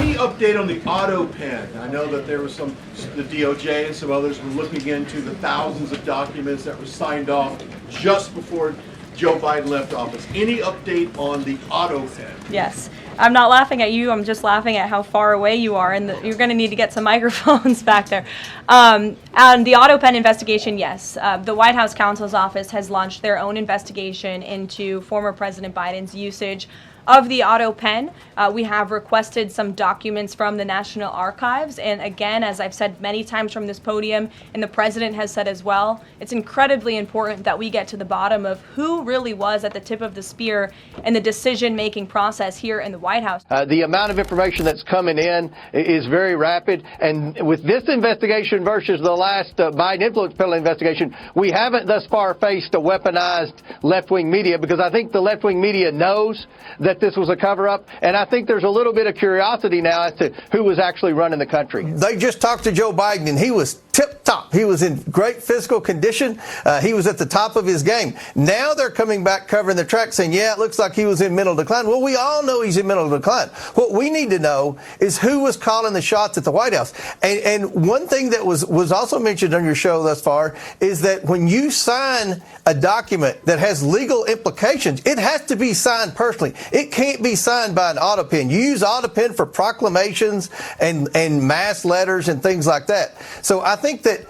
Any update on the Autopen? I know that there was the DOJ and some others were looking into the thousands of documents that were signed off just before Joe Biden left office. Any update on the Autopen? Yes. I'm not laughing at you. I'm just laughing at how far away you are, and you're going to need to get some microphones back there. And the Autopen investigation, yes. The White House counsel's office has launched their own investigation into former President Biden's usage of the Autopen. We have requested some documents from the National Archives. And again, as I've said many times from this podium, and the president has said as well, it's incredibly important that we get to the bottom of who really was at the tip of the spear in the decision-making process here in the White House. The amount of information that's coming in is very rapid. And with this investigation versus the last Biden influence peddling investigation, we haven't thus far faced a weaponized left-wing media, because I think the left-wing media knows that this was a cover-up, and I think there's a little bit of curiosity now as to who was actually running the country. They just talked to Joe Biden, and he was tip-top. He was in great physical condition. He was at the top of his game. Now they're coming back covering the track saying, yeah, it looks like he was in mental decline. Well, we all know he's in mental decline. What we need to know is who was calling the shots at the White House. And one thing that was also mentioned on your show thus far is that when you sign a document that has legal implications, it has to be signed personally. It can't be signed by an Autopen. You use Autopen for proclamations and mass letters and things like that. So I think that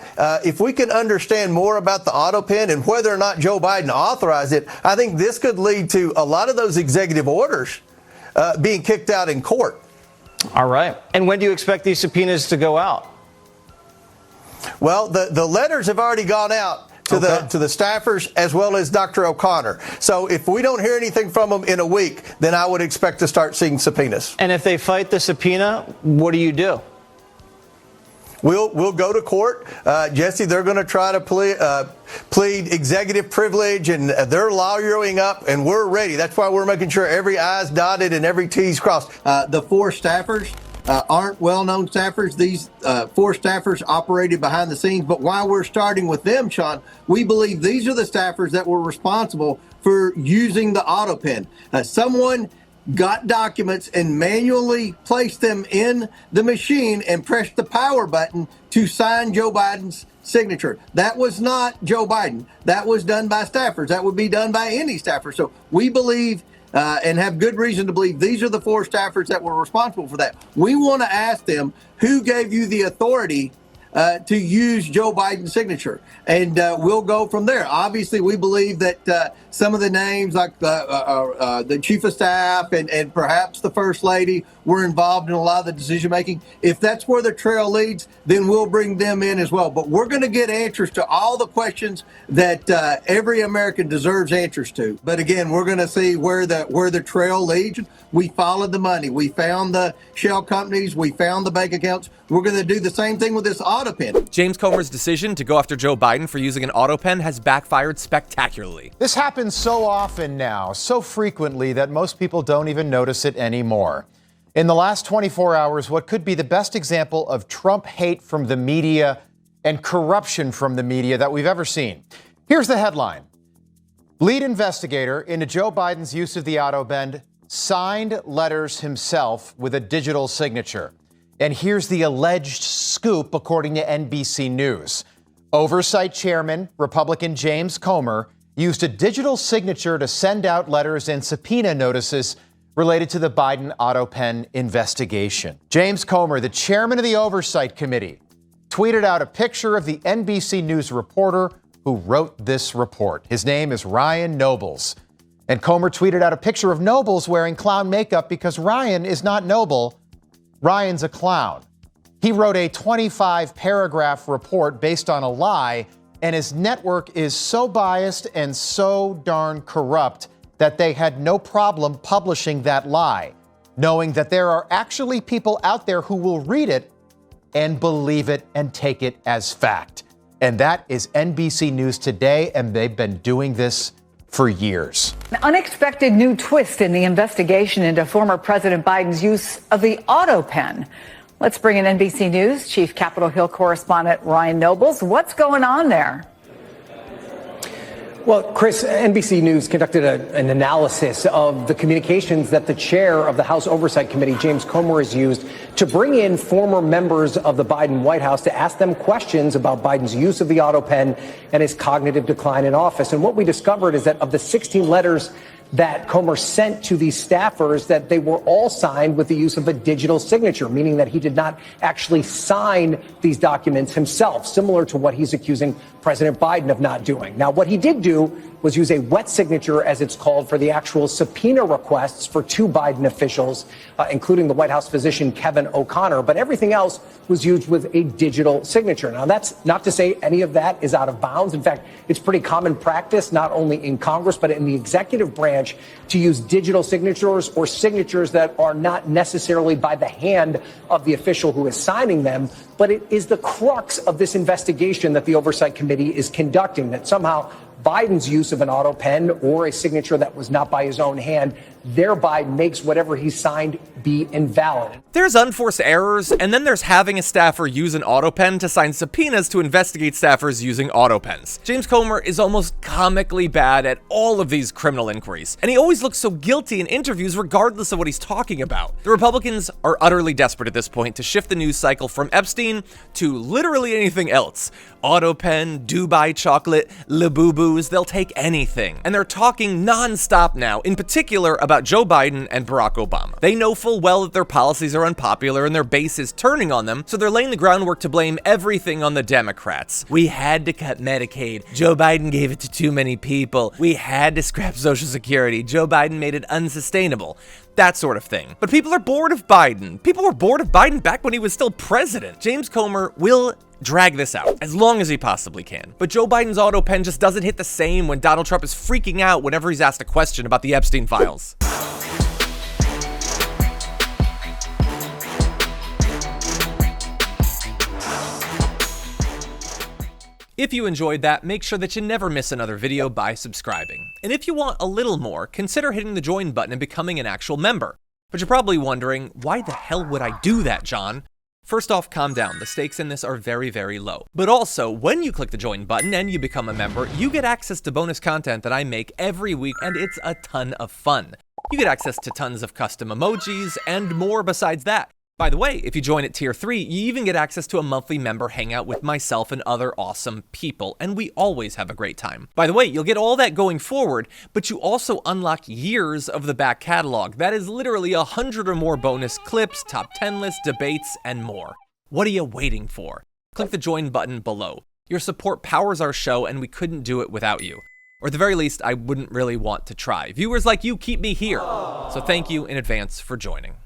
if we can understand more about the Autopen and whether or not Joe Biden authorized it, I think this could lead to a lot of those executive orders being kicked out in court. All right. And when do you expect these subpoenas to go out? Well, the letters have already gone out to the staffers as well as Dr. O'Connor. So if we don't hear anything from them in a week, then I would expect to start seeing subpoenas. And if they fight the subpoena, what do you do? We'll go to court. Jesse, they're going to try to plead executive privilege, and they're lawyering up, and we're ready. That's why we're making sure every I's dotted and every T's crossed. The four staffers aren't well-known staffers. These four staffers operated behind the scenes. But while we're starting with them, Sean, we believe these are the staffers that were responsible for using the Autopen. Someone got documents and manually placed them in the machine and pressed the power button to sign Joe Biden's signature. That was not Joe Biden. That was done by staffers. That would be done by any staffer. So we believe and have good reason to believe these are the four staffers that were responsible for that. We want to ask them, who gave you the authority to use Joe Biden's signature? And we'll go from there. Obviously, we believe that some of the names like the chief of staff and perhaps the first lady were involved in a lot of the decision making. If that's where the trail leads, then we'll bring them in as well. But we're going to get answers to all the questions that every American deserves answers to. But again, we're going to see where the trail leads. We followed the money. We found the shell companies. We found the bank accounts. We're going to do the same thing with this Autopen. James Comer's decision to go after Joe Biden for using an Autopen has backfired spectacularly. This happens so often now, so frequently that most people don't even notice it anymore. In the last 24 hours, what could be the best example of Trump hate from the media and corruption from the media that we've ever seen. Here's the headline. Lead investigator into Joe Biden's use of the Autopen signed letters himself with a digital signature. And here's the alleged scoop, according to NBC News. Oversight Chairman, Republican James Comer, used a digital signature to send out letters and subpoena notices related to the Biden Autopen investigation. James Comer, the chairman of the Oversight Committee, tweeted out a picture of the NBC News reporter who wrote this report. His name is Ryan Nobles. And Comer tweeted out a picture of Nobles wearing clown makeup because Ryan is not noble. Ryan's a clown. He wrote a 25-paragraph report based on a lie, and his network is so biased and so darn corrupt that they had no problem publishing that lie, knowing that there are actually people out there who will read it and believe it and take it as fact. And that is NBC News Today, and they've been doing this for years. An unexpected new twist in the investigation into former President Biden's use of the Autopen. Let's bring in NBC News Chief Capitol Hill correspondent Ryan Nobles. What's going on there? Well, Chris, NBC News conducted an analysis of the communications that the chair of the House Oversight Committee, James Comer, has used to bring in former members of the Biden White House to ask them questions about Biden's use of the Autopen and his cognitive decline in office. And what we discovered is that of the 16 letters that Comer sent to these staffers, that they were all signed with the use of a digital signature, meaning that he did not actually sign these documents himself, similar to what he's accusing President Biden of not doing. Now, what he did do was use a wet signature, as it's called, for the actual subpoena requests for 2 Biden officials, including the White House physician Kevin O'Connor. But everything else was used with a digital signature. Now, that's not to say any of that is out of bounds. In fact, it's pretty common practice, not only in Congress, but in the executive branch, to use digital signatures or signatures that are not necessarily by the hand of the official who is signing them. But it is the crux of this investigation that the Oversight Committee is conducting, that somehow Biden's use of an auto pen or a signature that was not by his own hand thereby makes whatever he signed be invalid. There's unforced errors, and then there's having a staffer use an Autopen to sign subpoenas to investigate staffers using Autopens. James Comer is almost comically bad at all of these criminal inquiries, and he always looks so guilty in interviews regardless of what he's talking about. The Republicans are utterly desperate at this point to shift the news cycle from Epstein to literally anything else. Autopen, Dubai chocolate, Labubu's, they'll take anything. And they're talking non-stop now, in particular about Joe Biden and Barack Obama. They know full well that their policies are unpopular and their base is turning on them, so they're laying the groundwork to blame everything on the Democrats. We had to cut Medicaid. Joe Biden gave it to too many people. We had to scrap Social Security. Joe Biden made it unsustainable. That sort of thing. But people are bored of Biden. People were bored of Biden back when he was still president. James Comer will drag this out as long as he possibly can. But Joe Biden's Autopen just doesn't hit the same when Donald Trump is freaking out whenever he's asked a question about the Epstein files. If you enjoyed that, make sure that you never miss another video by subscribing. And if you want a little more, consider hitting the join button and becoming an actual member. But you're probably wondering, why the hell would I do that, John? First off, calm down. The stakes in this are very, very low. But also, when you click the join button and you become a member, you get access to bonus content that I make every week, and it's a ton of fun. You get access to tons of custom emojis and more besides that. By the way, if you join at Tier 3, you even get access to a monthly member hangout with myself and other awesome people, and we always have a great time. By the way, you'll get all that going forward, but you also unlock years of the back catalog. That is literally 100 or more bonus clips, top 10 lists, debates, and more. What are you waiting for? Click the join button below. Your support powers our show, and we couldn't do it without you. Or at the very least, I wouldn't really want to try. Viewers like you keep me here. So thank you in advance for joining.